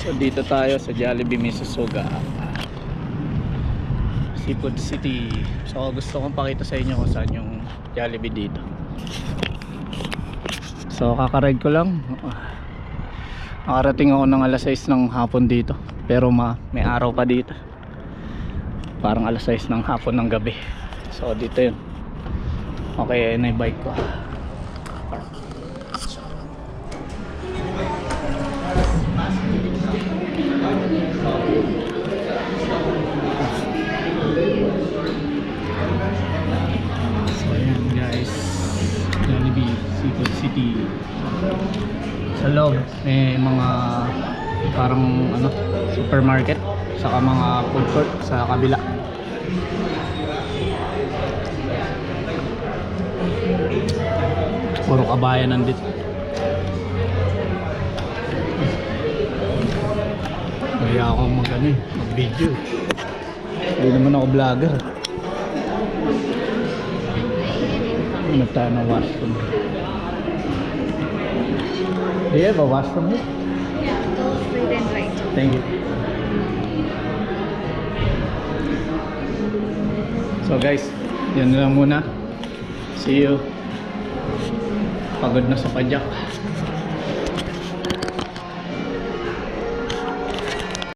So dito tayo sa Jollibee Mississauga, Seafood City. So gusto kong pakita sa inyo kung saan yung Jollibee dito. So kakaride ko lang. Nakarating ako ng alas 6 ng hapon dito. Pero may araw pa dito. Parang alas 6 ng hapon ng gabi. So dito yun. Okay, ayun na yung bike ko. So ayan guys, Jollibee Seafood City. Sa loob may mga parang supermarket, saka mga food court sa kabila. Puro kabayan nandito. Kaya ako mag-video. Hindi naman ako vlogger. Hanap tayo ng washroom. Do you have a washroom here? Yeah, go straight and right. Thank you. So guys, yan na lang muna. See you. Pagod na sa padyak.